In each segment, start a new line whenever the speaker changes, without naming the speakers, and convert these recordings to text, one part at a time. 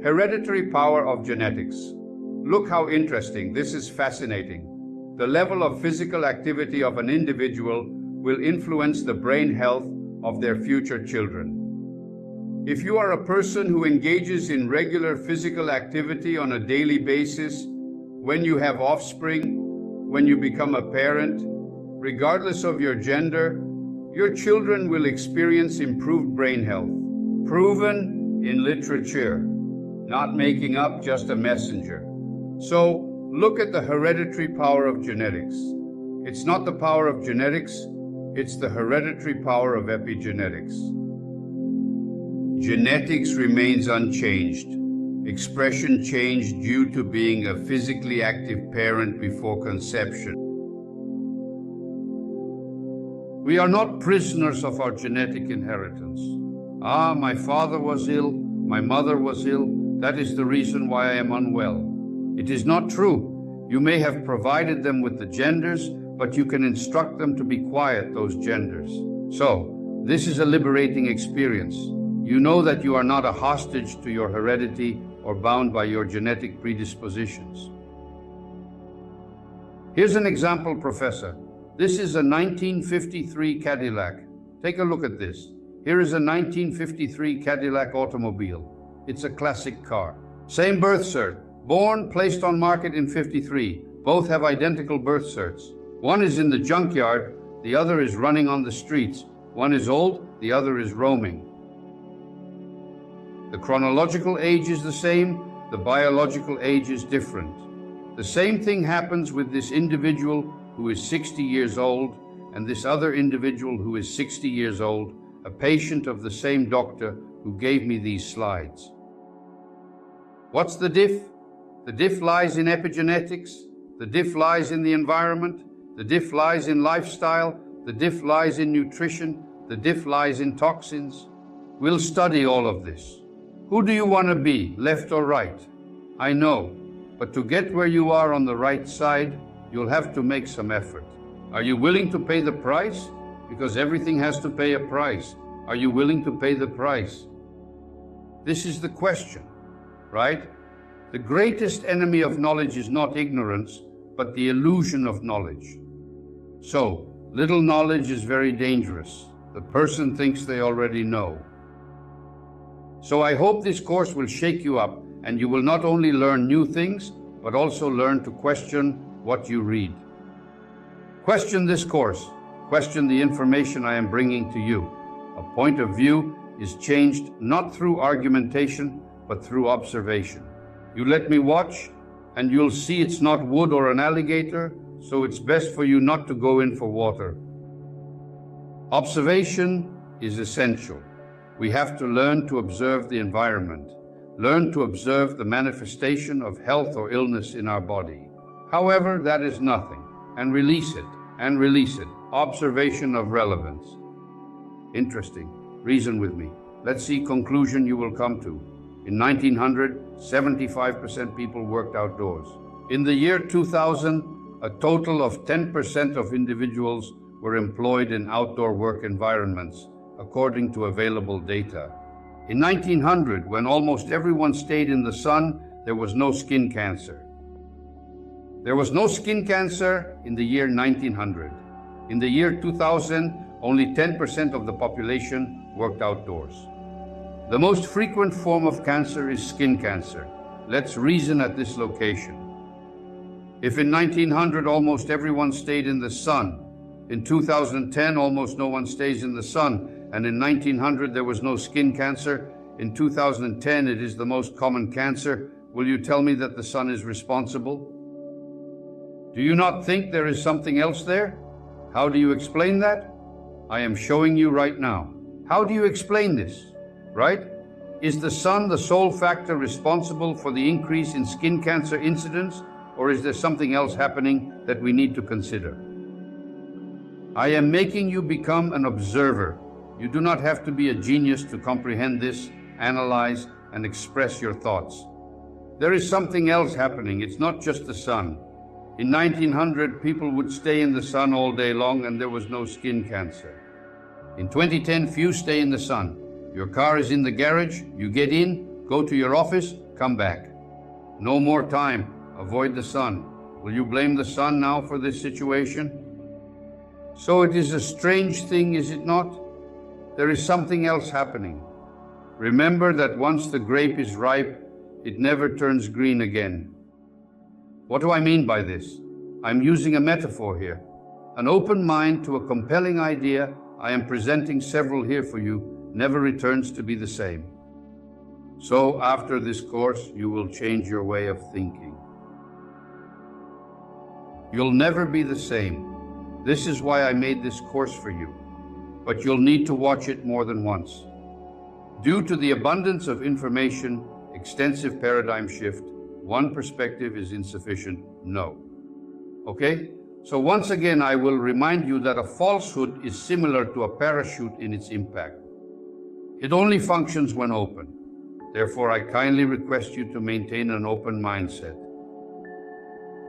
Hereditary power of genetics. Look how interesting, this is fascinating. The level of physical activity of an individual will influence the brain health of their future children. If you are a person who engages in regular physical activity on a daily basis, when you have offspring, when you become a parent, regardless of your gender, your children will experience improved brain health. Proven in literature, not making up, just a messenger. So, look at the hereditary power of genetics. It's not the power of genetics, it's the hereditary power of epigenetics. Genetics remains unchanged. Expression changed due to being a physically active parent before conception. We are not prisoners of our genetic inheritance. My father was ill, my mother was ill, that is the reason why I am unwell. It is not true. You may have provided them with the genders, but you can instruct them to be quiet, those genders. So, this is a liberating experience. You know that you are not a hostage to your heredity or bound by your genetic predispositions. Here's an example, Professor. This is a 1953 Cadillac. Take a look at this. Here is a 1953 Cadillac automobile. It's a classic car. Same birth cert. Born, placed on market in 53. Both have identical birth certs. One is in the junkyard, the other is running on the streets. One is old, the other is roaming. The chronological age is the same, the biological age is different. The same thing happens with this individual who is 60 years old and this other individual who is 60 years old, a patient of the same doctor who gave me these slides. What's the diff? The diff lies in epigenetics, the diff lies in the environment, the diff lies in lifestyle, the diff lies in nutrition, the diff lies in toxins. We'll study all of this. Who do you want to be, left or right? I know, but to get where you are on the right side, you'll have to make some effort. Are you willing to pay the price? Because everything has to pay a price. Are you willing to pay the price? This is the question, right? The greatest enemy of knowledge is not ignorance, but the illusion of knowledge. So, little knowledge is very dangerous. The person thinks they already know. So I hope this course will shake you up and you will not only learn new things, but also learn to question what you read. Question this course. Question the information I am bringing to you. A point of view is changed not through argumentation, but through observation. You let me watch, and you'll see it's not wood or an alligator, so it's best for you not to go in for water. Observation is essential. We have to learn to observe the environment, learn to observe the manifestation of health or illness in our body. However, that is nothing, and release it, and release it. Observation of relevance. Interesting. Reason with me. Let's see conclusion you will come to. In 1900, 75% people worked outdoors. In the year 2000, a total of 10% of individuals were employed in outdoor work environments, according to available data. In 1900, when almost everyone stayed in the sun, there was no skin cancer. There was no skin cancer in the year 1900. In the year 2000, only 10% of the population worked outdoors. The most frequent form of cancer is skin cancer. Let's reason at this location. If in 1900 almost everyone stayed in the sun, in 2010 almost no one stays in the sun, and in 1900 there was no skin cancer, in 2010 it is the most common cancer, will you tell me that the sun is responsible? Do you not think there is something else there? How do you explain that? I am showing you right now. How do you explain this? Right? Is the sun the sole factor responsible for the increase in skin cancer incidence, or is there something else happening that we need to consider? I am making you become an observer. You do not have to be a genius to comprehend this, analyze, and express your thoughts. There is something else happening. It's not just the sun. In 1900, people would stay in the sun all day long and there was no skin cancer. In 2010, few stay in the sun. Your car is in the garage, you get in, go to your office, Come back. No more time. Avoid the sun. Will you blame the sun now for this situation? So it is a strange thing, is it not? There is something else happening. Remember that once the grape is ripe, it never turns green again. What do I mean by this? I'm using a metaphor here. An open mind to a compelling idea, I am presenting several here for you, never returns to be the same. So after this course, you will change your way of thinking. You'll never be the same. This is why I made this course for you. But you'll need to watch it more than once. Due to the abundance of information, extensive paradigm shift, one perspective is insufficient. No. Okay? So once again, I will remind you that a falsehood is similar to a parachute in its impact. It only functions when open. Therefore, I kindly request you to maintain an open mindset.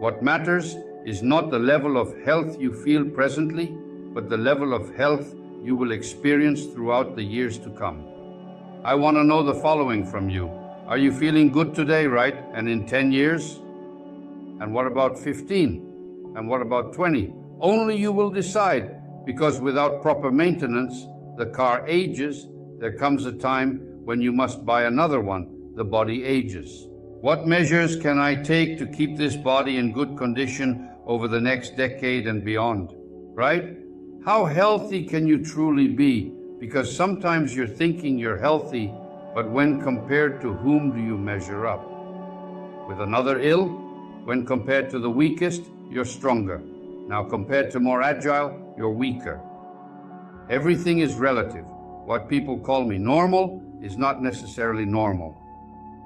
What matters is not the level of health you feel presently, but the level of health you will experience throughout the years to come. I want to know the following from you. Are you feeling good today, right? And in 10 years? And what about 15? And what about 20? Only you will decide, because without proper maintenance, the car ages. There comes a time when you must buy another one. The body ages. What measures can I take to keep this body in good condition over the next decade and beyond? Right? How healthy can you truly be? Because sometimes you're thinking you're healthy, but when compared to whom do you measure up? With another ill? When compared to the weakest, you're stronger. Now compared to more agile, you're weaker. Everything is relative. What people call me normal is not necessarily normal.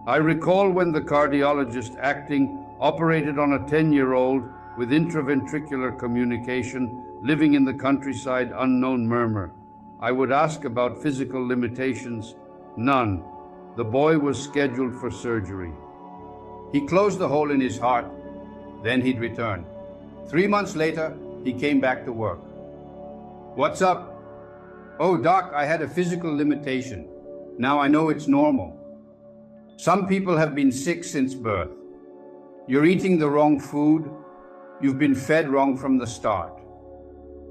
I recall when the cardiologist acting operated on a 10-year-old with intraventricular communication, living in the countryside, unknown murmur. I would ask about physical limitations. None. The boy was scheduled for surgery. He closed the hole in his heart, then he'd return. 3 months later, he came back to work. What's up? Oh, doc, I had a physical limitation. Now I know it's normal. Some people have been sick since birth. You're eating the wrong food. You've been fed wrong from the start.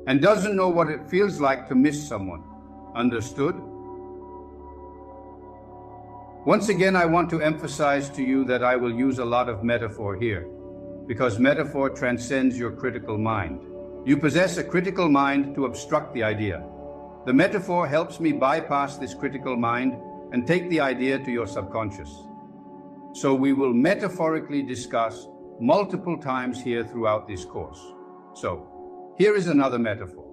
And doesn't know what it feels like to miss someone. Understood? Once again, I want to emphasize to you that I will use a lot of metaphor here, because metaphor transcends your critical mind. You possess a critical mind to obstruct the idea. The metaphor helps me bypass this critical mind and take the idea to your subconscious. So we will metaphorically discuss multiple times here throughout this course. So, here is another metaphor.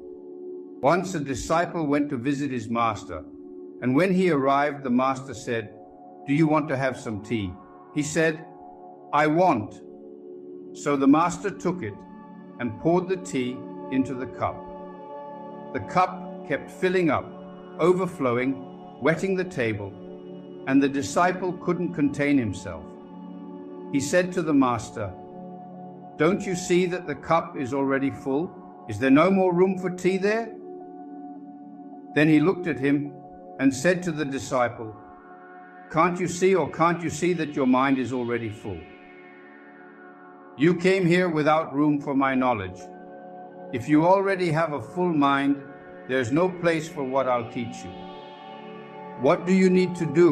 Once a disciple went to visit his master, and when he arrived, the master said, "Do you want to have some tea?" He said, "I want." So the master took it and poured the tea into the cup. The cup kept filling up, overflowing, wetting the table, and the disciple couldn't contain himself. He said to the master, "Don't you see that the cup is already full? Is there no more room for tea there?" Then he looked at him and said to the disciple, can't you see that your mind is already full? You came here without room for my knowledge. If you already have a full mind, there's no place for what I'll teach you. What do you need to do?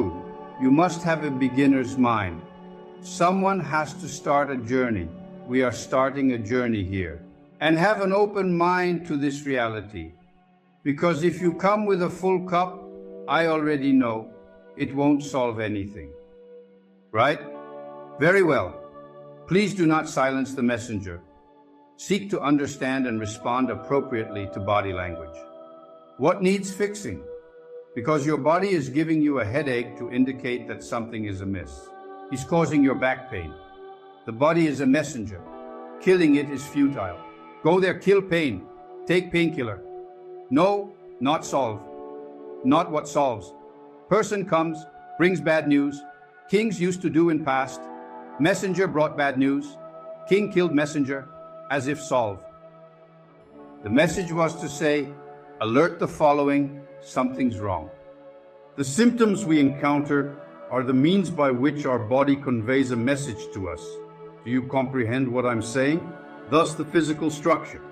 You must have a beginner's mind. Someone has to start a journey. We are starting a journey here. And have an open mind to this reality. Because if you come with a full cup, I already know it won't solve anything. Right? Very well. Please do not silence the messenger. Seek to understand and respond appropriately to body language. What needs fixing? Because your body is giving you a headache to indicate that something is amiss. He's causing your back pain. The body is a messenger. Killing it is futile. Go there, kill pain. Take painkiller. No, not solve. Not what solves. Person comes, brings bad news. Kings used to do in past. Messenger brought bad news. King killed messenger, as if solved. The message was to say, alert the following, something's wrong. The symptoms we encounter are the means by which our body conveys a message to us. Do you comprehend what I'm saying? Thus, the physical structure.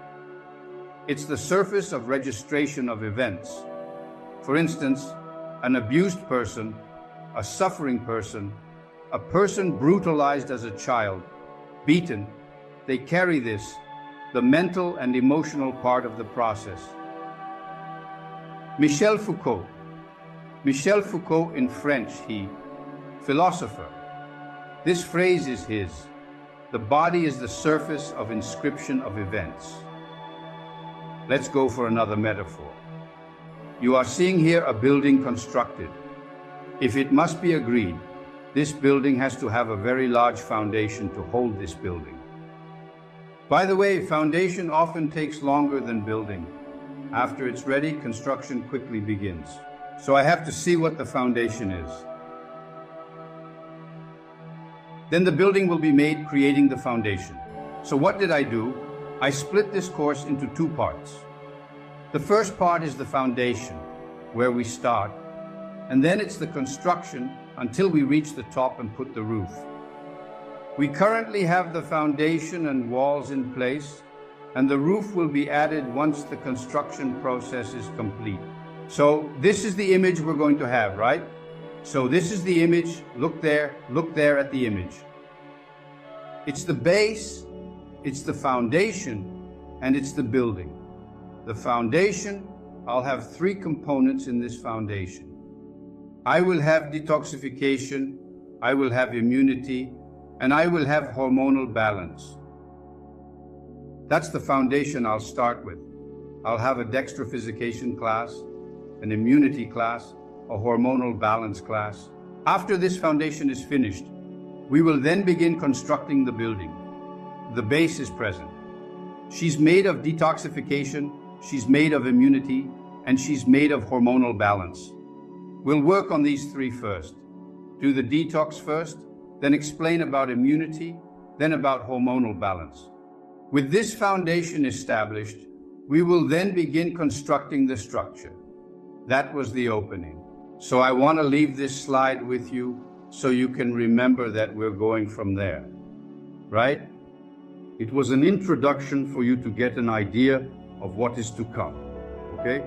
It's the surface of registration of events. For instance, an abused person, a suffering person, a person brutalized as a child, beaten, they carry this, the mental and emotional part of the process. Michel Foucault. Michel Foucault in French, philosopher. This phrase is his. The body is the surface of inscription of events. Let's go for another metaphor. You are seeing here a building constructed. If it must be agreed, this building has to have a very large foundation to hold this building. By the way, foundation often takes longer than building. After it's ready, construction quickly begins. So I have to see what the foundation is. Then the building will be made, creating the foundation. So what did I do? I split this course into two parts. The first part is the foundation, where we start, and then it's the construction until we reach the top and put the roof. We currently have the foundation and walls in place, and the roof will be added once the construction process is complete. So this is the image we're going to have, right? So this is the image. Look there at the image. It's the base, it's the foundation, and it's the building. The foundation, I'll have three components in this foundation. I will have detoxification, I will have immunity, and I will have hormonal balance. That's the foundation I'll start with. I'll have a dextrophysication class, an immunity class, a hormonal balance class. After this foundation is finished, we will then begin constructing the building. The base is present. She's made of detoxification, she's made of immunity, and she's made of hormonal balance. We'll work on these three first. Do the detox first, then explain about immunity, then about hormonal balance. With this foundation established, we will then begin constructing the structure. That was the opening. So I want to leave this slide with you so you can remember that we're going from there, right? It was an introduction for you to get an idea of what is to come, okay?